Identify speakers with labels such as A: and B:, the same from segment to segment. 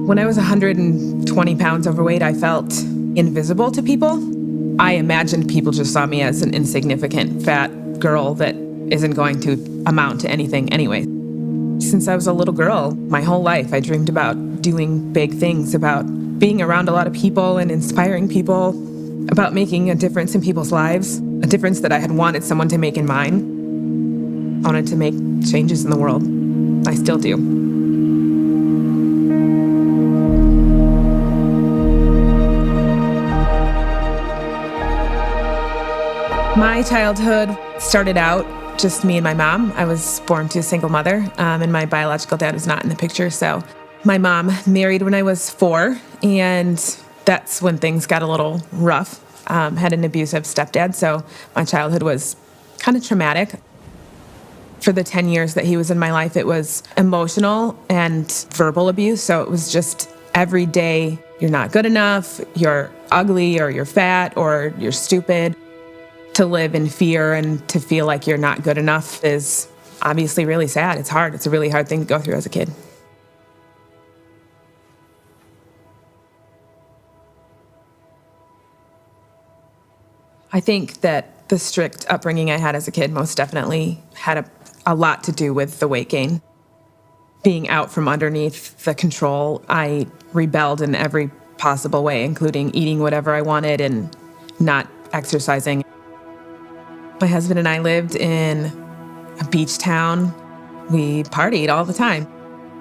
A: When I was 120 pounds overweight, I felt invisible to people. I imagined people just saw me as an insignificant fat girl that isn't going to amount to anything anyway. Since I was a little girl, my whole life, I dreamed about doing big things, about being around a lot of people and inspiring people, about making a difference in people's lives, a difference that I had wanted someone to make in mine. I wanted to make changes in the world. I still do. My childhood started out just me and my mom. I was born to a single mother, and my biological dad was not in the picture. So my mom married when I was 4, and that's when things got a little rough. Had an abusive stepdad, so my childhood was kind of traumatic. For the 10 years that he was in my life, it was emotional and verbal abuse. So it was just every day, you're not good enough, you're ugly, or you're fat, or you're stupid. To live in fear and to feel like you're not good enough is obviously really sad. It's hard. It's a really hard thing to go through as a kid. I think that the strict upbringing I had as a kid most definitely had a lot to do with the weight gain. Being out from underneath the control, I rebelled in every possible way, including eating whatever I wanted and not exercising. My husband and I lived in a beach town. We partied all the time.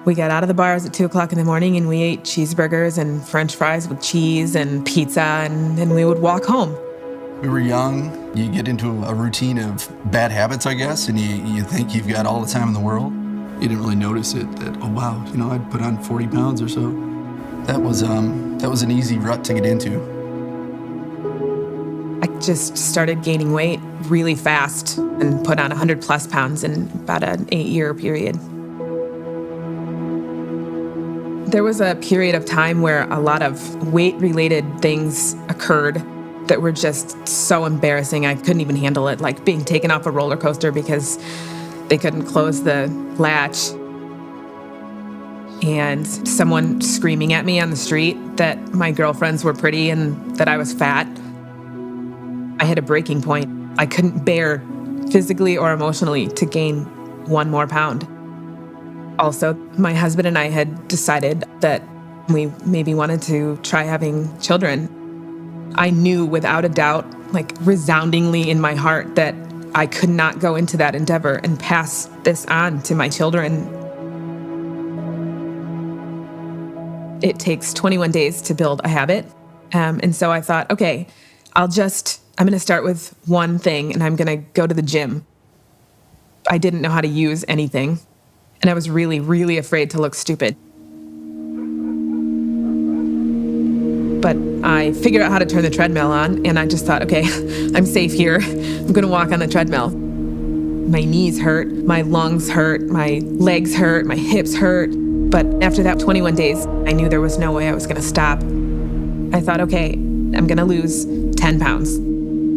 A: We got out of the bars at 2 o'clock in the morning and we ate cheeseburgers and French fries with cheese and pizza, and then we would walk home.
B: We were young. You get into a routine of bad habits, I guess, and you think you've got all the time in the world. You didn't really notice it that, oh wow, I'd put on 40 pounds or so. That was an easy rut to get into.
A: I just started gaining weight really fast and put on 100 plus pounds in about an 8-year period. There was a period of time where a lot of weight-related things occurred that were just so embarrassing. I couldn't even handle it, like being taken off a roller coaster because they couldn't close the latch. And someone screaming at me on the street that my girlfriends were pretty and that I was fat. I hit a breaking point. I couldn't bear physically or emotionally to gain 1 more pound. Also, my husband and I had decided that we maybe wanted to try having children. I knew without a doubt, like resoundingly in my heart, that I could not go into that endeavor and pass this on to my children. It takes 21 days to build a habit. And so I thought, okay, I'm going to start with one thing, and I'm going to go to the gym. I didn't know how to use anything, and I was really, really afraid to look stupid. But I figured out how to turn the treadmill on, and I just thought, okay, I'm safe here. I'm going to walk on the treadmill. My knees hurt, my lungs hurt, my legs hurt, my hips hurt. But after that 21 days, I knew there was no way I was going to stop. I thought, okay, I'm going to lose 10 pounds.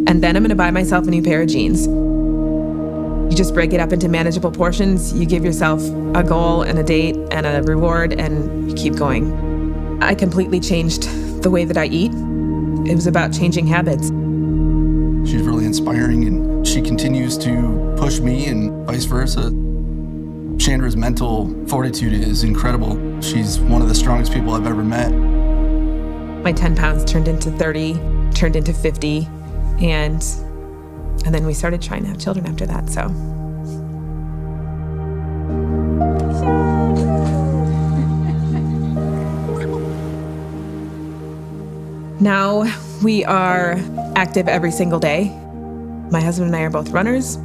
A: And then I'm going to buy myself a new pair of jeans. You just break it up into manageable portions. You give yourself a goal and a date and a reward, and you keep going. I completely changed the way that I eat. It was about changing habits.
B: She's really inspiring, and she continues to push me and vice versa. Shandra's mental fortitude is incredible. She's one of the strongest people I've ever met.
A: My 10 pounds turned into 30, turned into 50. And then we started trying to have children after that, so. Now we are active every single day. My husband and I are both runners.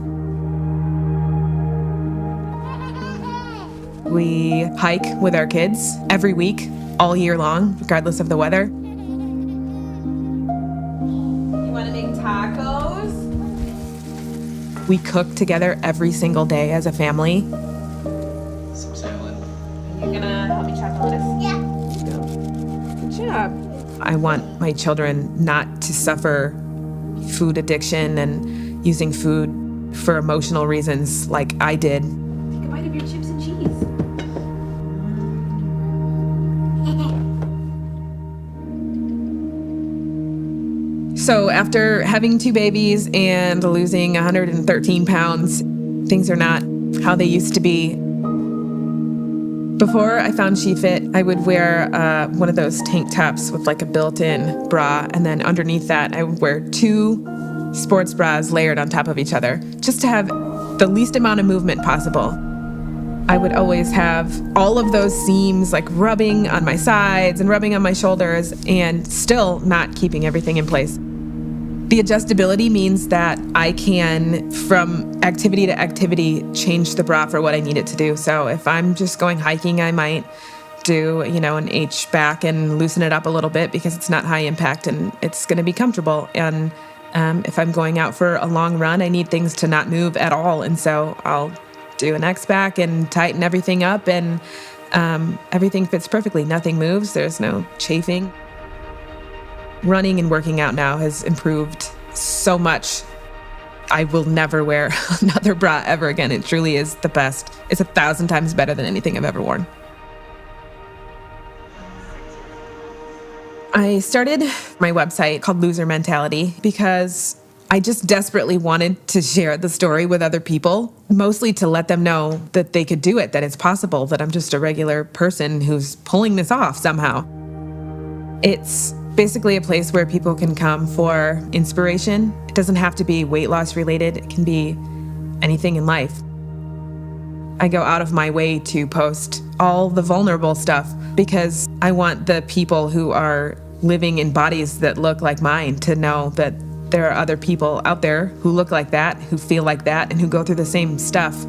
A: We hike with our kids every week, all year long, regardless of the weather. We cook together every single day as a family.
B: Some salad.
A: Are you gonna help me chop the lettuce?
C: Yeah.
A: Good job. I want my children not to suffer food addiction and using food for emotional reasons like I did.
C: Take a bite of your chips and cheese.
A: So after having 2 babies and losing 113 pounds, things are not how they used to be. Before I found SHEFIT, I would wear one of those tank tops with like a built-in bra, and then underneath that I would wear 2 sports bras layered on top of each other, just to have the least amount of movement possible. I would always have all of those seams like rubbing on my sides and rubbing on my shoulders and still not keeping everything in place. The adjustability means that I can, from activity to activity, change the bra for what I need it to do. So if I'm just going hiking, I might do, an H back and loosen it up a little bit because it's not high impact and it's going to be comfortable. And if I'm going out for a long run, I need things to not move at all. And so I'll do an X back and tighten everything up, and everything fits perfectly. Nothing moves. There's no chafing. Running and working out now has improved so much. I will never wear another bra ever again. It truly is the best. It's 1,000 times better than anything I've ever worn. I started my website called Loser Mentality because I just desperately wanted to share the story with other people, mostly to let them know that they could do it, that it's possible, that I'm just a regular person who's pulling this off somehow. It's basically a place where people can come for inspiration. It doesn't have to be weight loss related. It can be anything in life. I go out of my way to post all the vulnerable stuff because I want the people who are living in bodies that look like mine to know that there are other people out there who look like that, who feel like that, and who go through the same stuff.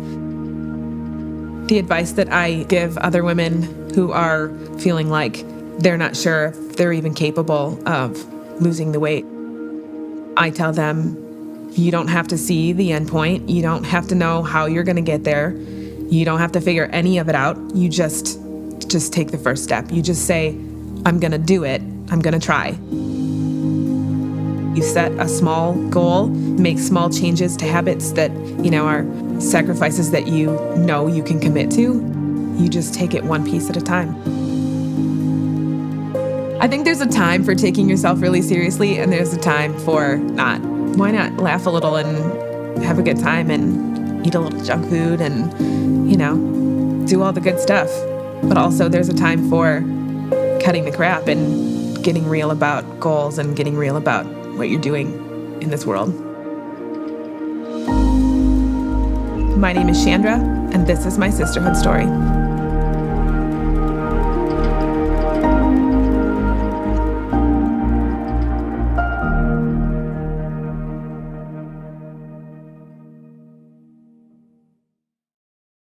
A: The advice that I give other women who are feeling like they're not sure if they're even capable of losing the weight, I tell them, you don't have to see the end point. You don't have to know how you're going to get there. You don't have to figure any of it out. You just take the first step. You just say, I'm going to do it. I'm going to try. You set a small goal, make small changes to habits that, are sacrifices that you can commit to. You just take it one piece at a time. I think there's a time for taking yourself really seriously, and there's a time for not. Why not laugh a little and have a good time and eat a little junk food and, do all the good stuff. But also there's a time for cutting the crap and getting real about goals and getting real about what you're doing in this world. My name is Shandra, and this is my sisterhood story.